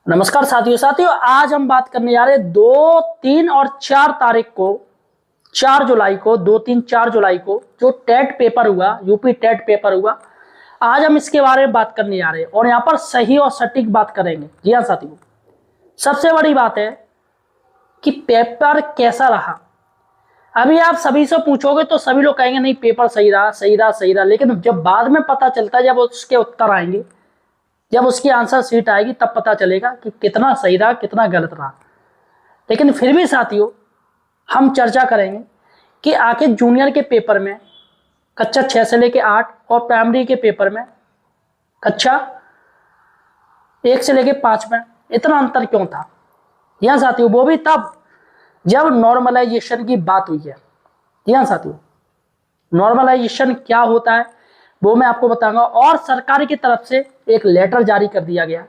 नमस्कार साथियों आज हम बात करने जा रहे हैं 2, 3 और 4 तारीख को 4 जुलाई को 2, 3, 4 जुलाई को जो टेट पेपर हुआ, यूपी टेट पेपर हुआ। आज हम इसके बारे में बात करने जा रहे हैं और यहाँ पर सही और सटीक बात करेंगे। जी हाँ साथियों, सबसे बड़ी बात है कि पेपर कैसा रहा। अभी आप सभी से पूछोगे तो सभी लोग कहेंगे नहीं पेपर सही रहा सही रहा सही रहा, लेकिन जब बाद में पता चलता है, जब उसके उत्तर आएंगे, जब उसकी आंसर शीट आएगी, तब पता चलेगा कि कितना सही रहा कितना गलत रहा। लेकिन फिर भी साथियों हम चर्चा करेंगे कि आखिर जूनियर के पेपर में कक्षा 6 से लेके 8 और प्राइमरी के पेपर में कक्षा 1 से लेके 5 में इतना अंतर क्यों था। यहाँ साथियों वो भी तब जब नॉर्मलाइजेशन की बात हुई है। यहाँ साथियों नॉर्मलाइजेशन क्या होता है वो मैं आपको बताऊंगा। और सरकार की तरफ से एक लेटर जारी कर दिया गया।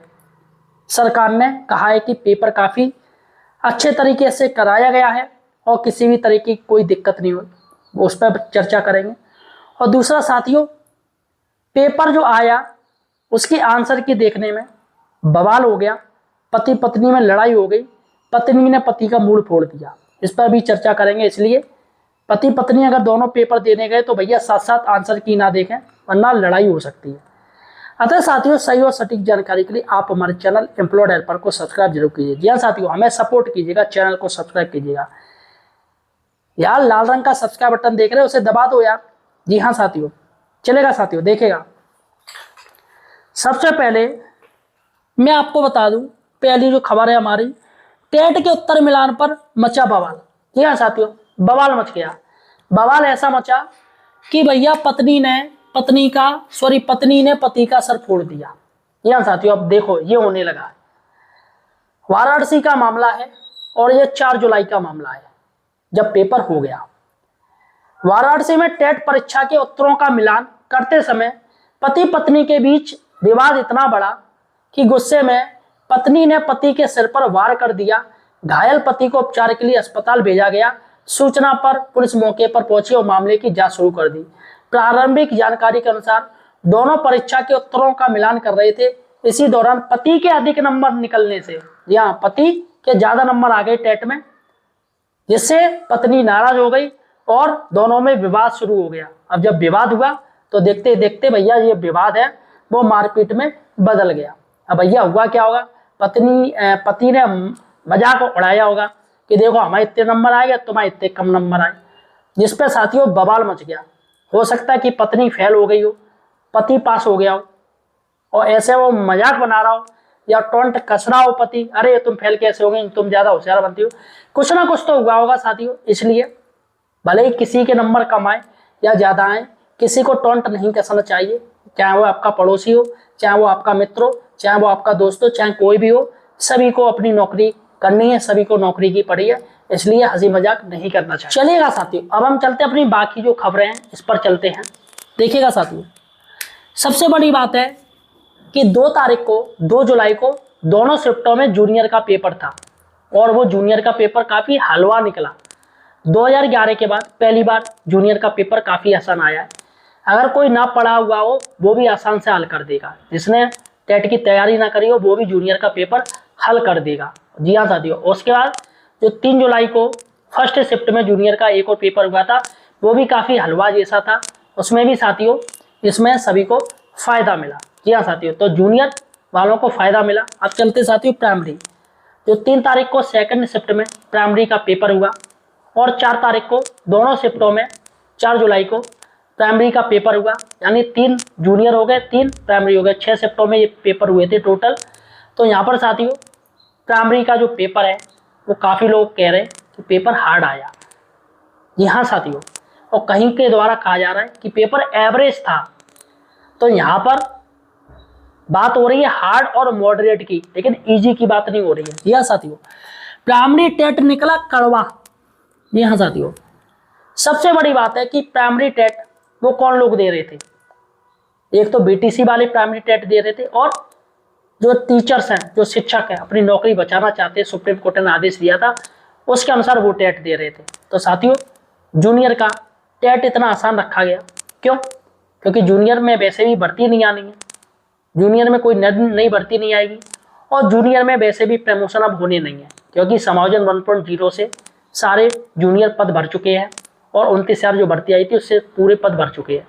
सरकार ने कहा है कि पेपर काफ़ी अच्छे तरीके से कराया गया है और किसी भी तरह की कोई दिक्कत नहीं हुई, उस पर चर्चा करेंगे। और दूसरा साथियों, पेपर जो आया उसकी आंसर की देखने में बवाल हो गया, पति पत्नी में लड़ाई हो गई, पत्नी ने पति का मूड फोड़ दिया, इस पर भी चर्चा करेंगे। इसलिए पति पत्नी अगर दोनों पेपर देने गए तो भैया साथ साथ आंसर की ना देखें, वरना लड़ाई हो सकती है। अतः साथियों सही और सटीक जानकारी के लिए आप हमारे चैनल एम्प्लॉयड हेल्पर को सब्सक्राइब जरूर कीजिए। जी हाँ साथियों, हमें सपोर्ट कीजिएगा, चैनल को सब्सक्राइब कीजिएगा। यार लाल रंग का सब्सक्राइब बटन देख रहे हो, उसे दबा दो यार। जी हाँ साथियों, चलेगा साथियों, देखेगा। सबसे पहले मैं आपको बता दूं, पहली जो खबर है हमारी, टेट के उत्तर मिलान पर मचा बवाल। जी हाँ साथियों, बवाल मच गया। बवाल ऐसा मचा कि भैया पत्नी ने पति का सर फोड़ दिया। यहाँ साथियों अब देखो ये होने लगा है। वाराणसी का मामला है और ये 4 जुलाई का मामला है जब पेपर हो गया। वाराणसी में टेट परीक्षा के उत्तरों का मिलान करते समय पति पत्नी के बीच विवाद इतना बढ़ा कि गुस्से में पत्नी ने पति के सिर पर वार कर दिया। घायल पति को उपचार के लिए अस्पताल भेजा गया। सूचना पर पुलिस मौके पर पहुंची और मामले की जांच शुरू कर दी। प्रारंभिक जानकारी के अनुसार दोनों परीक्षा के उत्तरों का मिलान कर रहे थे। इसी दौरान पति के अधिक नंबर निकलने से, यहाँ पति के ज्यादा नंबर आ गए टेट में, जिससे पत्नी नाराज हो गई और दोनों में विवाद शुरू हो गया। अब जब विवाद हुआ तो देखते देखते भैया ये विवाद है वो मारपीट में बदल गया। अब भैया हुआ क्या होगा, पति ने मजाक उड़ाया होगा कि देखो हमारे इतने नंबर आएगा, तुम्हारे इतने कम नंबर आए, जिस पे साथियों बवाल मच गया। हो सकता है कि पत्नी फेल हो गई हो, पति पास हो गया हो और ऐसे वो मजाक बना रहा हो या टोंट कस रहा हो पति, अरे तुम फेल कैसे हो गई, तुम ज्यादा होशियार बनती हो, कुछ ना कुछ तो हुआ होगा साथियों। इसलिए भले ही किसी के नंबर कम आए या ज्यादा आए, किसी को टोंट नहीं कसना चाहिए, चाहे वो आपका पड़ोसी हो, चाहे वो आपका मित्र हो, चाहे वो आपका दोस्त हो, चाहे कोई भी हो। सभी को अपनी नौकरी करनी है, सभी को नौकरी की पड़ी है, इसलिए हंसी मजाक नहीं करना चाहिए। चलिएगा साथियों, अब हम चलते हैं अपनी बाकी जो खबरें हैं इस पर चलते हैं। देखिएगा साथियों, सबसे बड़ी बात है कि 2 जुलाई को दोनों शिफ्टों में जूनियर का पेपर था और वो जूनियर का पेपर काफी हलवा निकला। 2011 के बाद पहली बार जूनियर का पेपर काफी आसान आया है। अगर कोई ना पढ़ा हुआ हो वो भी आसान से हल कर देगा, जिसने टेट की तैयारी ना करी हो वो भी जूनियर का पेपर हल कर देगा। जी हाँ साथियों, उसके बाद जो 3 जुलाई को फर्स्ट शिफ्ट में जूनियर का एक और पेपर हुआ था वो भी काफ़ी हलवा जैसा था, उसमें भी साथियों इसमें सभी को फ़ायदा मिला। जी हाँ साथियों, तो जूनियर वालों को फ़ायदा मिला। अब चलते साथियों प्राइमरी, जो 3 तारीख को सेकंड शिफ्ट में प्राइमरी का पेपर हुआ और 4 तारीख को दोनों शिफ्टों में 4 जुलाई को प्राइमरी का पेपर हुआ, यानी 3 जूनियर हो गए 3 प्राइमरी हो गए, 6 शिफ्टों में ये पेपर हुए थे टोटल। तो यहाँ पर साथियों प्राइमरी का जो पेपर है वो काफ़ी लोग कह रहे हैं कि पेपर हार्ड आया। जी हाँ साथियों, और कहीं के द्वारा कहा जा रहा है कि पेपर एवरेज था। तो यहाँ पर बात हो रही है हार्ड और मॉडरेट की, लेकिन इजी की बात नहीं हो रही है। जी हाँ साथियों, प्राइमरी टेट निकला कड़वा। जी हाँ साथियों, सबसे बड़ी बात है कि प्राइमरी टेट वो कौन लोग दे रहे थे, एक तो बीटीसी वाले प्राइमरी टेट दे रहे थे और जो टीचर्स हैं, जो शिक्षक हैं, अपनी नौकरी बचाना चाहते हैं, सुप्रीम कोर्ट ने आदेश दिया था उसके अनुसार वो टेट दे रहे थे। तो साथियों जूनियर का टेट इतना आसान रखा गया, क्यों? क्योंकि जूनियर में वैसे भी भर्ती नहीं आनी है, जूनियर में कोई नई भर्ती नहीं आएगी और जूनियर में वैसे भी प्रमोशन अब होने नहीं है, क्योंकि समायोजन 1.0 से सारे जूनियर पद भर चुके हैं और 29,000 जो भर्ती आई थी उससे पूरे पद भर चुके हैं।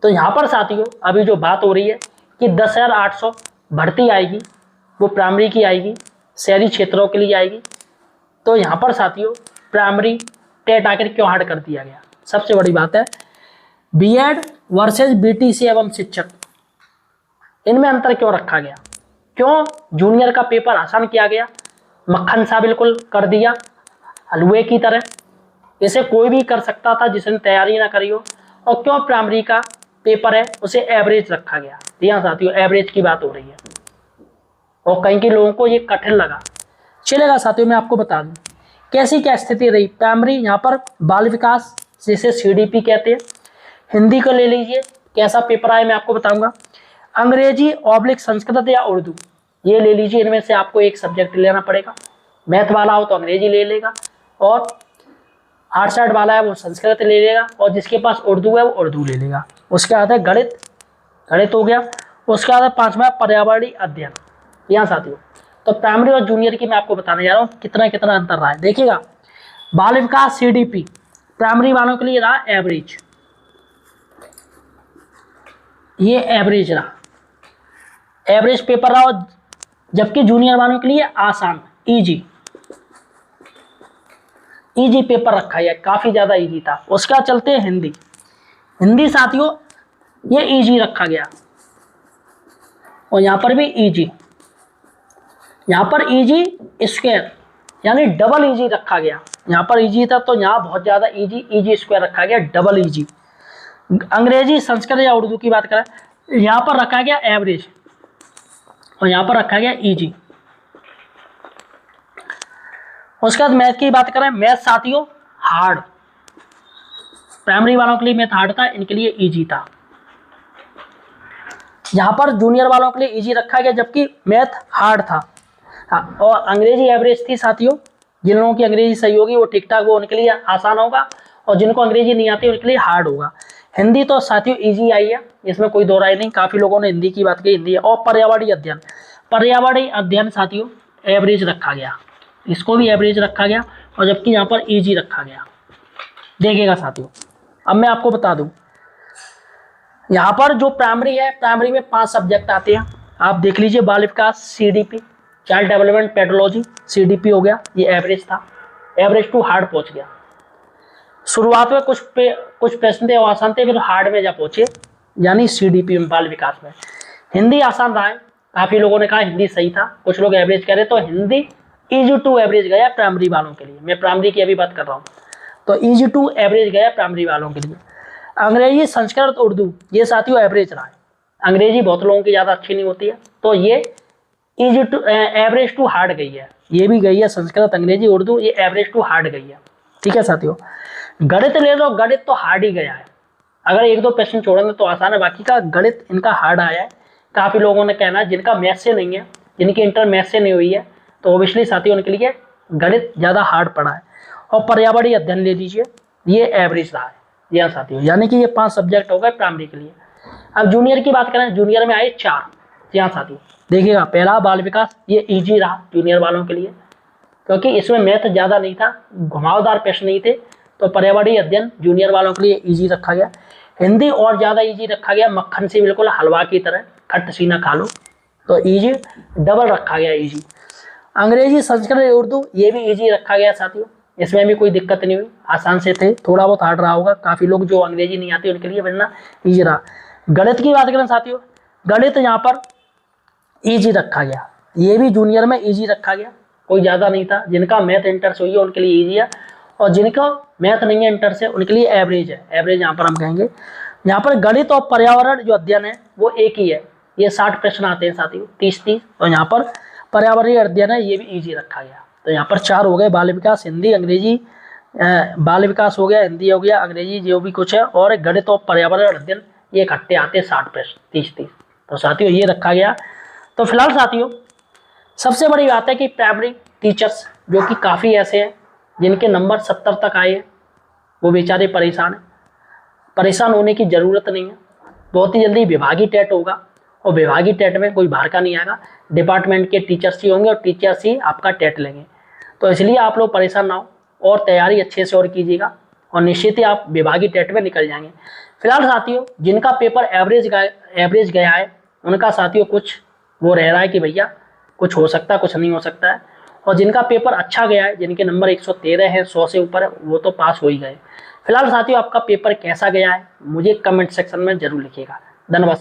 तो यहाँ पर साथियों अभी जो बात हो रही है कि 10,800 भर्ती आएगी, वो प्राइमरी की आएगी, शहरी क्षेत्रों के लिए आएगी। तो यहाँ पर साथियों प्राइमरी टेट आखिर क्यों हार्ड कर दिया गया? सबसे बड़ी बात है बीएड वर्सेस बीटीसी एवं शिक्षक, इनमें अंतर क्यों रखा गया? क्यों जूनियर का पेपर आसान किया गया, मक्खन सा बिल्कुल कर दिया हलवे की तरह, इसे कोई भी कर सकता था जिसने तैयारी ना करी हो? और क्यों प्राइमरी का पेपर है उसे एवरेज रखा गया? जी हाँ साथियों, एवरेज की बात हो रही है और कहीं के लोगों को ये कठिन लगा। चलेगा साथियों, मैं आपको बता दूं कैसी क्या स्थिति रही। प्राइमरी यहाँ पर बाल विकास जिसे सीडीपी कहते हैं, हिंदी को ले लीजिए, कैसा पेपर आया मैं आपको बताऊंगा। अंग्रेजी ऑब्लिक संस्कृत या उर्दू, ये ले लीजिए, इनमें से आपको एक सब्जेक्ट लेना पड़ेगा। मैथ वाला हो तो अंग्रेजी ले लेगा और आर्ट साइड वाला है वो संस्कृत ले लेगा और जिसके पास उर्दू है वो उर्दू ले लेगा। उसके बाद है गणित, गणित हो गया। उसके बाद है 5वां पर्यावरणीय अध्ययन। यहाँ साथियों तो प्राइमरी और जूनियर की मैं आपको बताने जा रहा हूँ कितना कितना अंतर रहा है। देखिएगा बाल विकास सीडीपी प्राइमरी वालों के लिए रहा एवरेज, ये एवरेज रहा, एवरेज पेपर रहा, और जबकि जूनियर वालों के लिए आसान इजी पेपर रखा है, काफी ज्यादा इजी था। उसका चलते हैं हिंदी, हिंदी साथियों ये इजी रखा गया और यहाँ पर भी इजी, यहाँ पर इजी स्क्वायर यानी डबल इजी रखा गया। यहाँ पर इजी था तो यहाँ बहुत ज्यादा इजी स्क्वायर रखा गया, डबल इजी। अंग्रेजी संस्कृत या उर्दू की बात करें, यहाँ पर रखा गया एवरेज और यहाँ पर रखा गया इजी। उसके बाद मैथ की बात करें, मैथ साथियों हार्ड, प्राइमरी वालों के लिए मैथ हार्ड था, इनके लिए इजी था। यहाँ पर जूनियर वालों के लिए इजी रखा गया जबकि मैथ हार्ड था। हाँ, और अंग्रेजी एवरेज थी साथियों, जिन लोगों की अंग्रेजी सही होगी वो ठीक ठाक, वो उनके लिए आसान होगा, और जिनको अंग्रेजी नहीं आती उनके लिए हार्ड होगा। हिंदी तो साथियों इजी आई है, इसमें कोई दो राय नहीं, काफ़ी लोगों ने हिंदी की बात की, हिंदी है। और पर्यावरणीय अध्ययन, पर्यावरणीय अध्ययन साथियों एवरेज रखा गया, इसको भी एवरेज रखा गया और जबकि यहाँ पर इजी रखा गया। देखिएगा साथियों अब मैं आपको बता दूं, यहाँ पर जो प्राइमरी है, प्राइमरी में 5 सब्जेक्ट आते हैं, आप देख लीजिए। बाल विकास CDP, child development pedology CDP हो गया, ये एवरेज था, एवरेज टू हार्ड पहुंच गया। शुरुआत में कुछ प्रश्न थे आसान थे, फिर हार्ड में जा पहुंचे, यानी सीडीपी में बाल विकास में। हिंदी आसान रहा है, काफी लोगों ने कहा हिंदी सही था, कुछ लोग एवरेज कह रहे, तो हिंदी इजी टू एवरेज गया प्राइमरी वालों के लिए। मैं प्राइमरी की अभी बात कर रहा हूँ, तो इजी टू एवरेज गया प्राइमरी वालों के लिए। अंग्रेजी संस्कृत उर्दू ये साथियों एवरेज रहा है, अंग्रेजी बहुत लोगों की ज़्यादा अच्छी नहीं होती है, तो ये easy to average to hard गई है, ये भी गई है संस्कृत अंग्रेजी उर्दू, ये एवरेज टू हार्ड गई है। ठीक है साथियों, गणित ले लो, गणित तो हार्ड ही गया है, अगर 1-2 प्रश्न छोड़ेंगे तो आसान है, बाकी का गणित इनका हार्ड आया है। काफ़ी लोगों ने कहना है जिनका मैथ से नहीं है, जिनकी इंटर मैथ से नहीं हुई है, तो ओबियसली साथियों उनके लिए गणित ज़्यादा हार्ड पड़ा है। और पर्यावरणीय अध्ययन ले लीजिए, ये एवरेज रहा है। जी हाँ साथियों, यानी कि ये 5 सब्जेक्ट हो गए प्राइमरी के लिए। अब जूनियर की बात करें, जूनियर में आए 4। जी हाँ साथियों, देखिएगा पहला बाल विकास, ये इजी रहा जूनियर वालों के लिए, क्योंकि इसमें मैथ ज़्यादा नहीं था, घुमावदार प्रश्न नहीं थे, तो पर्यावरणीय अध्ययन जूनियर वालों के लिए इजी रखा गया। हिंदी और ज़्यादा इजी रखा गया, मक्खन से बिल्कुल हलवा की तरह खट सीना खा लो, तो इजी डबल रखा गया इजी। अंग्रेजी संस्कृत उर्दू ये भी इजी रखा गया साथियों, इसमें भी कोई दिक्कत नहीं हुई, आसान से थे, थोड़ा बहुत हार्ड रहा होगा, काफ़ी लोग जो अंग्रेजी नहीं आती उनके लिए वरना इजी रहा। गणित की बात करें साथियों, गणित यहाँ पर इजी रखा गया, ये भी जूनियर में इजी रखा गया, कोई ज़्यादा नहीं था। जिनका मैथ इंटर से हुई है उनके लिए इजी है, और जिनका मैथ नहीं है इंटर से उनके लिए एवरेज है, एवरेज यहाँ पर हम कहेंगे। यहाँ पर गणित और पर्यावरण जो अध्ययन है वो एक ही है, ये 60 प्रश्न आते हैं साथियों, 30-30, और यहाँ पर पर्यावरणीय अध्ययन है, ये भी इजी रखा गया। तो यहाँ पर 4 हो गए, बाल विकास, हिंदी, अंग्रेजी, बाल विकास हो गया, हिंदी हो गया, अंग्रेजी जो भी कुछ है, और गणित और पर्यावरण अध्ययन, ये इकट्ठे आते हैं 60 प्रश्न, 30-30। तो साथियों ये रखा गया। तो फिलहाल साथियों सबसे बड़ी बात है कि प्राइमरी टीचर्स जो कि काफ़ी ऐसे हैं जिनके नंबर 70 तक आए, वो बेचारे परेशान हैं। परेशान होने की ज़रूरत नहीं है, बहुत ही जल्दी विभागीय टेट होगा और विभागीय टेट में कोई बाहर का नहीं आएगा, डिपार्टमेंट के टीचर्स ही होंगे और टीचर्स ही आपका टेट लेंगे। तो इसलिए आप लोग परेशान ना हो और तैयारी अच्छे से और कीजिएगा और निश्चित ही आप विभागीय टेट में निकल जाएंगे। फिलहाल साथियों जिनका पेपर एवरेज गया है उनका साथियों कुछ वो रह रहा है कि भैया कुछ हो सकता है कुछ नहीं हो सकता है, और जिनका पेपर अच्छा गया है जिनके नंबर 113 है 100 से ऊपर है वो तो पास हो ही गए। फिलहाल साथियों आपका पेपर कैसा गया है मुझे कमेंट सेक्शन में जरूर लिखिएगा। धन्यवाद।